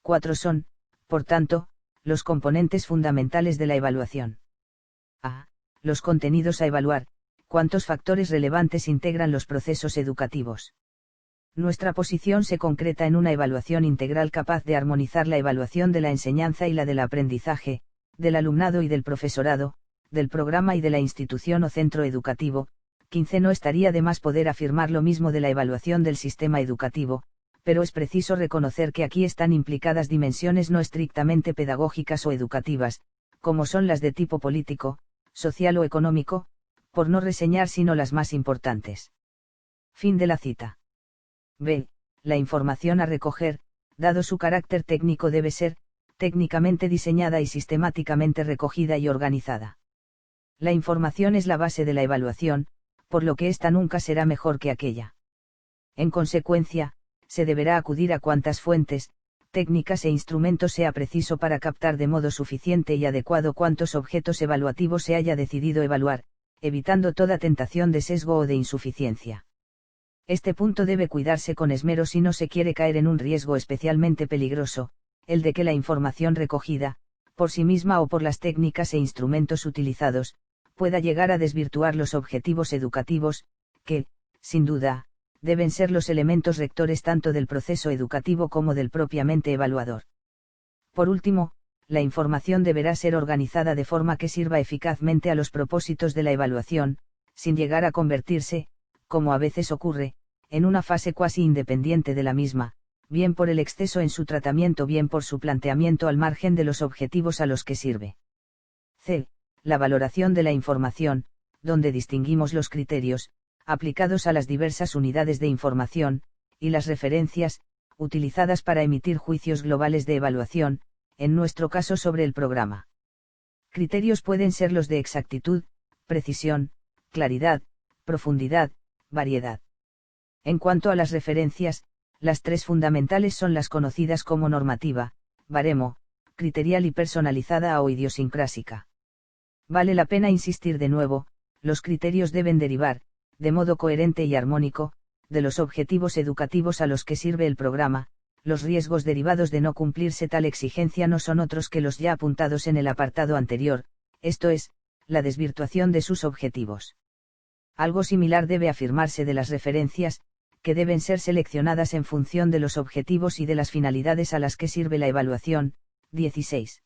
Cuatro son, por tanto, los componentes fundamentales de la evaluación. A. Los contenidos a evaluar. ¿Cuántos factores relevantes integran los procesos educativos? Nuestra posición se concreta en una evaluación integral capaz de armonizar la evaluación de la enseñanza y la del aprendizaje, del alumnado y del profesorado, del programa y de la institución o centro educativo. 15. No estaría de más poder afirmar lo mismo de la evaluación del sistema educativo, pero es preciso reconocer que aquí están implicadas dimensiones no estrictamente pedagógicas o educativas, como son las de tipo político, social o económico, por no reseñar sino las más importantes. Fin de la cita. B. La información a recoger, dado su carácter técnico, debe ser, técnicamente diseñada y sistemáticamente recogida y organizada. La información es la base de la evaluación, por lo que ésta nunca será mejor que aquella. En consecuencia, se deberá acudir a cuantas fuentes, técnicas e instrumentos sea preciso para captar de modo suficiente y adecuado cuantos objetos evaluativos se haya decidido evaluar, evitando toda tentación de sesgo o de insuficiencia. Este punto debe cuidarse con esmero si no se quiere caer en un riesgo especialmente peligroso, el de que la información recogida, por sí misma o por las técnicas e instrumentos utilizados, pueda llegar a desvirtuar los objetivos educativos, que, sin duda, deben ser los elementos rectores tanto del proceso educativo como del propiamente evaluador. Por último, la información deberá ser organizada de forma que sirva eficazmente a los propósitos de la evaluación, sin llegar a convertirse, como a veces ocurre, en una fase cuasi independiente de la misma, bien por el exceso en su tratamiento, bien por su planteamiento al margen de los objetivos a los que sirve. C. La valoración de la información, donde distinguimos los criterios, aplicados a las diversas unidades de información, y las referencias, utilizadas para emitir juicios globales de evaluación, en nuestro caso sobre el programa. Criterios pueden ser los de exactitud, precisión, claridad, profundidad, variedad. En cuanto a las referencias, las tres fundamentales son las conocidas como normativa, baremo, criterial y personalizada o idiosincrásica. Vale la pena insistir de nuevo, los criterios deben derivar, de modo coherente y armónico, de los objetivos educativos a los que sirve el programa. Los riesgos derivados de no cumplirse tal exigencia no son otros que los ya apuntados en el apartado anterior, esto es, la desvirtuación de sus objetivos. Algo similar debe afirmarse de las referencias, que deben ser seleccionadas en función de los objetivos y de las finalidades a las que sirve la evaluación. 16.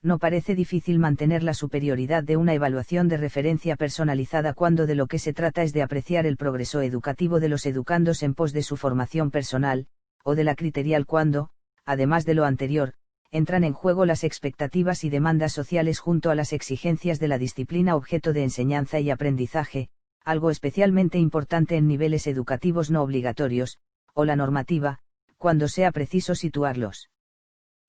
No parece difícil mantener la superioridad de una evaluación de referencia personalizada cuando de lo que se trata es de apreciar el progreso educativo de los educandos en pos de su formación personal, o de la criterial cuando, además de lo anterior, entran en juego las expectativas y demandas sociales junto a las exigencias de la disciplina objeto de enseñanza y aprendizaje, algo especialmente importante en niveles educativos no obligatorios, o la normativa, cuando sea preciso situarlos.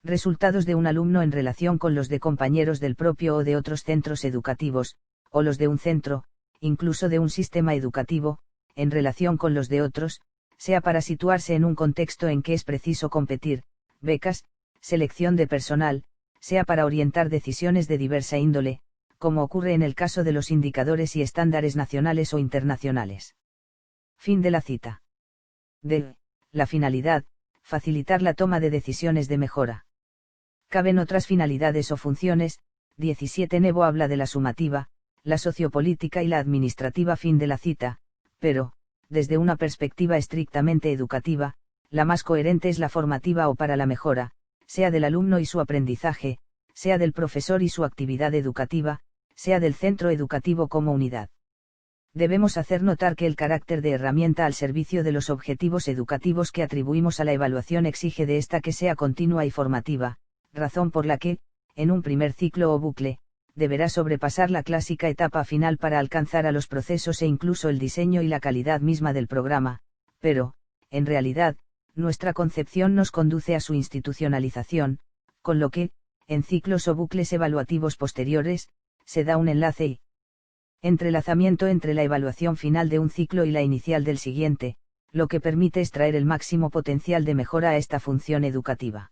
Resultados de un alumno en relación con los de compañeros del propio o de otros centros educativos, o los de un centro, incluso de un sistema educativo, en relación con los de otros, sea para situarse en un contexto en que es preciso competir, becas, selección de personal, sea para orientar decisiones de diversa índole, como ocurre en el caso de los indicadores y estándares nacionales o internacionales. Fin de la cita. D. La finalidad, facilitar la toma de decisiones de mejora. Caben otras finalidades o funciones. 17. Nebo habla de la sumativa, la sociopolítica y la administrativa. Fin de la cita, pero, desde una perspectiva estrictamente educativa, la más coherente es la formativa o para la mejora, sea del alumno y su aprendizaje, sea del profesor y su actividad educativa, sea del centro educativo como unidad. Debemos hacer notar que el carácter de herramienta al servicio de los objetivos educativos que atribuimos a la evaluación exige de esta que sea continua y formativa, razón por la que, en un primer ciclo o bucle, deberá sobrepasar la clásica etapa final para alcanzar a los procesos e incluso el diseño y la calidad misma del programa, pero, en realidad, nuestra concepción nos conduce a su institucionalización, con lo que, en ciclos o bucles evaluativos posteriores, se da un enlace y entrelazamiento entre la evaluación final de un ciclo y la inicial del siguiente, lo que permite extraer el máximo potencial de mejora a esta función educativa.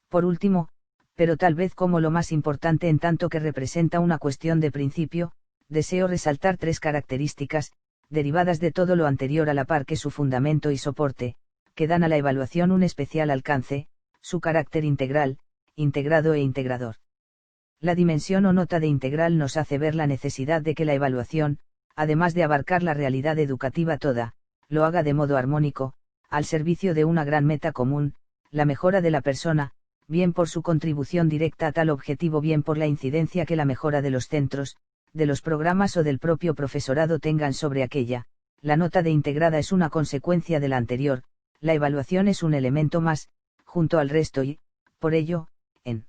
Por último, pero tal vez como lo más importante en tanto que representa una cuestión de principio, deseo resaltar tres características, derivadas de todo lo anterior a la par que su fundamento y soporte, que dan a la evaluación un especial alcance, su carácter integral, integrado e integrador. La dimensión o nota de integral nos hace ver la necesidad de que la evaluación, además de abarcar la realidad educativa toda, lo haga de modo armónico, al servicio de una gran meta común, la mejora de la persona, bien por su contribución directa a tal objetivo, bien por la incidencia que la mejora de los centros, de los programas o del propio profesorado tengan sobre aquella. La nota de integrada es una consecuencia de la anterior, la evaluación es un elemento más, junto al resto y, por ello, en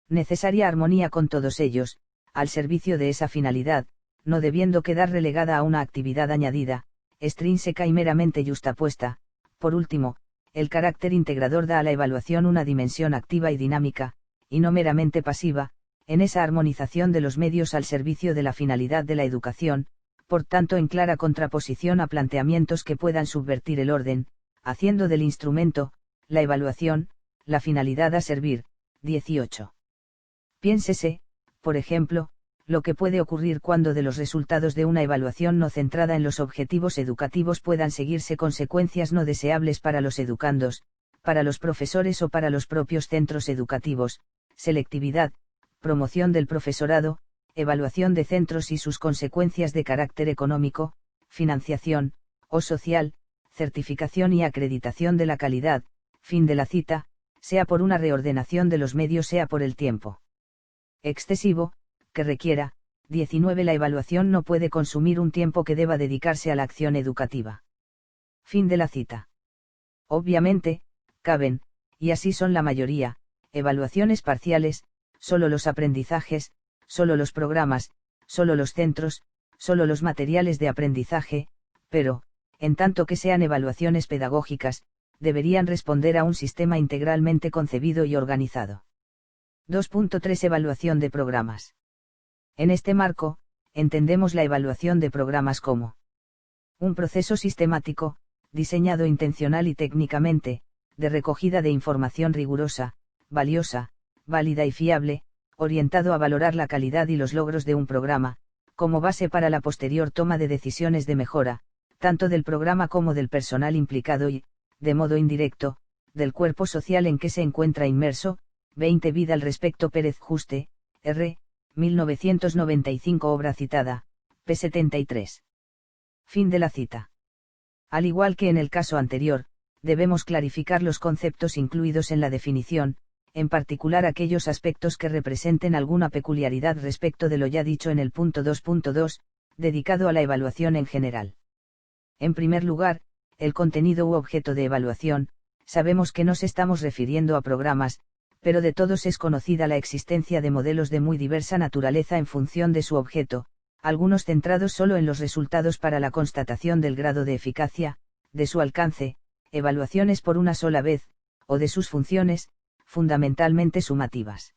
necesaria armonía con todos ellos, al servicio de esa finalidad, no debiendo quedar relegada a una actividad añadida, extrínseca y meramente yustapuesta. Por último, el carácter integrador da a la evaluación una dimensión activa y dinámica, y no meramente pasiva, en esa armonización de los medios al servicio de la finalidad de la educación, por tanto en clara contraposición a planteamientos que puedan subvertir el orden, haciendo del instrumento, la evaluación, la finalidad a servir. 18. Piénsese, por ejemplo, lo que puede ocurrir cuando de los resultados de una evaluación no centrada en los objetivos educativos puedan seguirse consecuencias no deseables para los educandos, para los profesores o para los propios centros educativos: selectividad, promoción del profesorado, evaluación de centros y sus consecuencias de carácter económico, financiación, o social, certificación y acreditación de la calidad. Fin de la cita, sea por una reordenación de los medios, sea por el tiempo excesivo que requiera. 19. La evaluación no puede consumir un tiempo que deba dedicarse a la acción educativa. Fin de la cita. Obviamente, caben, y así son la mayoría, evaluaciones parciales, solo los aprendizajes, solo los programas, solo los centros, solo los materiales de aprendizaje, pero, en tanto que sean evaluaciones pedagógicas, deberían responder a un sistema integralmente concebido y organizado. 2.3. Evaluación de programas. En este marco, entendemos la evaluación de programas como un proceso sistemático, diseñado intencional y técnicamente, de recogida de información rigurosa, valiosa, válida y fiable, orientado a valorar la calidad y los logros de un programa, como base para la posterior toma de decisiones de mejora, tanto del programa como del personal implicado y, de modo indirecto, del cuerpo social en que se encuentra inmerso. 20. Vida al respecto. Pérez Juste, R. 1995. Obra citada, p. 73. Fin de la cita. Al igual que en el caso anterior, debemos clarificar los conceptos incluidos en la definición, en particular aquellos aspectos que representen alguna peculiaridad respecto de lo ya dicho en el punto 2.2, dedicado a la evaluación en general. En primer lugar, el contenido u objeto de evaluación. Sabemos que nos estamos refiriendo a programas, pero de todos es conocida la existencia de modelos de muy diversa naturaleza en función de su objeto, algunos centrados solo en los resultados para la constatación del grado de eficacia, de su alcance, evaluaciones por una sola vez, o de sus funciones, fundamentalmente sumativas.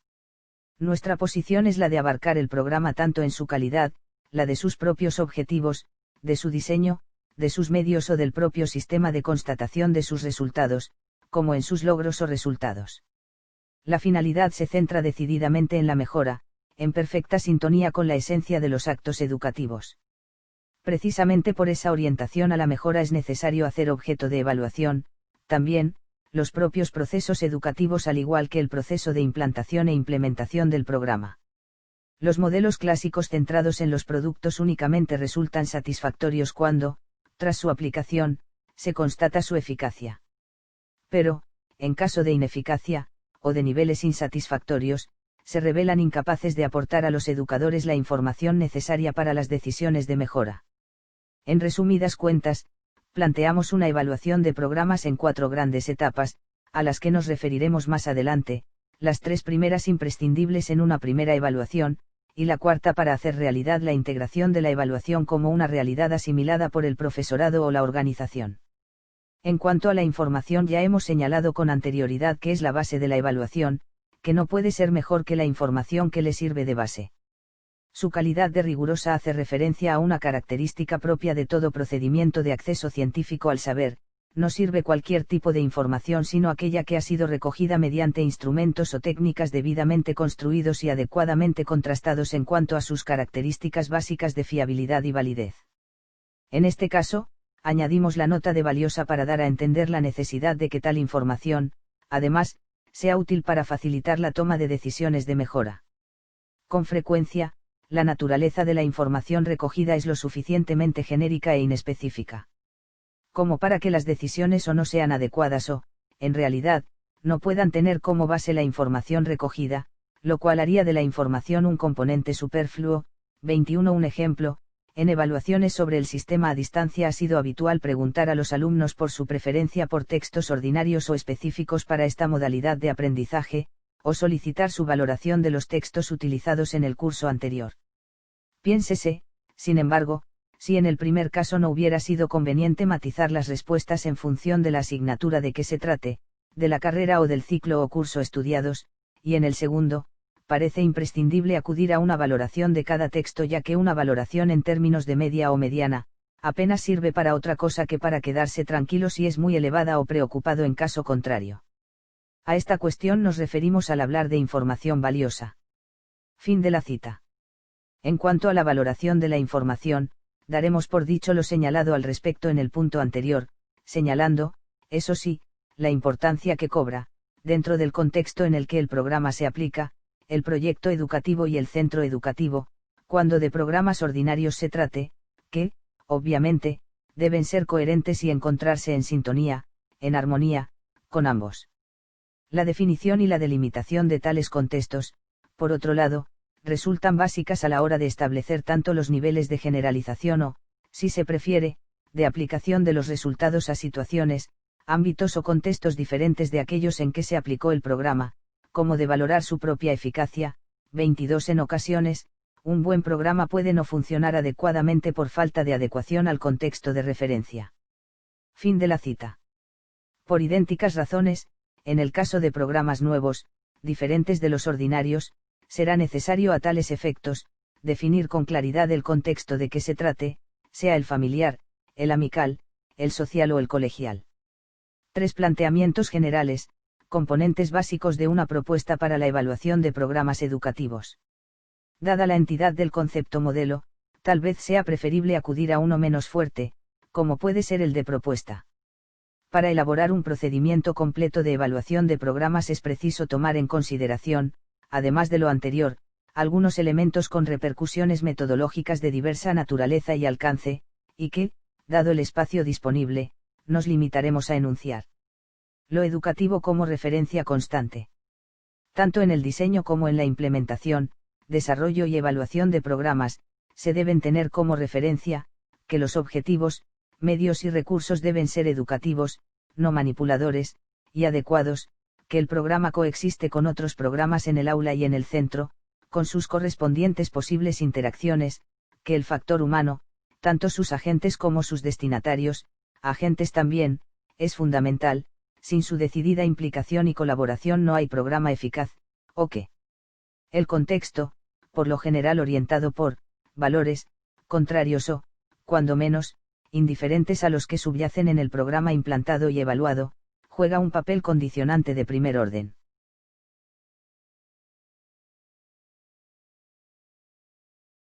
Nuestra posición es la de abarcar el programa tanto en su calidad, la de sus propios objetivos, de su diseño, de sus medios o del propio sistema de constatación de sus resultados, como en sus logros o resultados. La finalidad se centra decididamente en la mejora, en perfecta sintonía con la esencia de los actos educativos. Precisamente por esa orientación a la mejora es necesario hacer objeto de evaluación, también, los propios procesos educativos, al igual que el proceso de implantación e implementación del programa. Los modelos clásicos centrados en los productos únicamente resultan satisfactorios cuando, tras su aplicación, se constata su eficacia. Pero, en caso de ineficacia, o de niveles insatisfactorios, se revelan incapaces de aportar a los educadores la información necesaria para las decisiones de mejora. En resumidas cuentas, planteamos una evaluación de programas en 4 grandes etapas, a las que nos referiremos más adelante, las 3 primeras imprescindibles en una primera evaluación, y la cuarta para hacer realidad la integración de la evaluación como una realidad asimilada por el profesorado o la organización. En cuanto a la información, ya hemos señalado con anterioridad que es la base de la evaluación, que no puede ser mejor que la información que le sirve de base. Su calidad de rigurosa hace referencia a una característica propia de todo procedimiento de acceso científico al saber. No sirve cualquier tipo de información sino aquella que ha sido recogida mediante instrumentos o técnicas debidamente construidos y adecuadamente contrastados en cuanto a sus características básicas de fiabilidad y validez. En este caso, añadimos la nota de valiosa para dar a entender la necesidad de que tal información, además, sea útil para facilitar la toma de decisiones de mejora. Con frecuencia, la naturaleza de la información recogida es lo suficientemente genérica e inespecífica como para que las decisiones o no sean adecuadas o, en realidad, no puedan tener como base la información recogida, lo cual haría de la información un componente superfluo. 21. Un ejemplo, en evaluaciones sobre el sistema a distancia ha sido habitual preguntar a los alumnos por su preferencia por textos ordinarios o específicos para esta modalidad de aprendizaje, o solicitar su valoración de los textos utilizados en el curso anterior. Piénsese, sin embargo, si en el primer caso no hubiera sido conveniente matizar las respuestas en función de la asignatura de que se trate, de la carrera o del ciclo o curso estudiados, y en el segundo, parece imprescindible acudir a una valoración de cada texto, ya que una valoración en términos de media o mediana, apenas sirve para otra cosa que para quedarse tranquilo si es muy elevada o preocupado en caso contrario. A esta cuestión nos referimos al hablar de información valiosa. Fin de la cita. En cuanto a la valoración de la información, daremos por dicho lo señalado al respecto en el punto anterior, señalando, eso sí, la importancia que cobra, dentro del contexto en el que el programa se aplica, el proyecto educativo y el centro educativo, cuando de programas ordinarios se trate, que, obviamente, deben ser coherentes y encontrarse en sintonía, en armonía, con ambos. La definición y la delimitación de tales contextos, por otro lado, resultan básicas a la hora de establecer tanto los niveles de generalización o, si se prefiere, de aplicación de los resultados a situaciones, ámbitos o contextos diferentes de aquellos en que se aplicó el programa, como de valorar su propia eficacia. 22. En ocasiones, un buen programa puede no funcionar adecuadamente por falta de adecuación al contexto de referencia. Fin de la cita. Por idénticas razones, en el caso de programas nuevos, diferentes de los ordinarios, será necesario a tales efectos, definir con claridad el contexto de que se trate, sea el familiar, el amical, el social o el colegial. 3. Planteamientos generales, componentes básicos de una propuesta para la evaluación de programas educativos. Dada la entidad del concepto modelo, tal vez sea preferible acudir a uno menos fuerte, como puede ser el de propuesta. Para elaborar un procedimiento completo de evaluación de programas es preciso tomar en consideración, además de lo anterior, algunos elementos con repercusiones metodológicas de diversa naturaleza y alcance, y que, dado el espacio disponible, nos limitaremos a enunciar. Lo educativo como referencia constante. Tanto en el diseño como en la implementación, desarrollo y evaluación de programas, se deben tener como referencia, que los objetivos, medios y recursos deben ser educativos, no manipuladores, y adecuados, que el programa coexiste con otros programas en el aula y en el centro, con sus correspondientes posibles interacciones, que el factor humano, tanto sus agentes como sus destinatarios, agentes también, es fundamental, sin su decidida implicación y colaboración no hay programa eficaz, o que el contexto, por lo general orientado por valores contrarios o, cuando menos, indiferentes a los que subyacen en el programa implantado y evaluado, juega un papel condicionante de primer orden.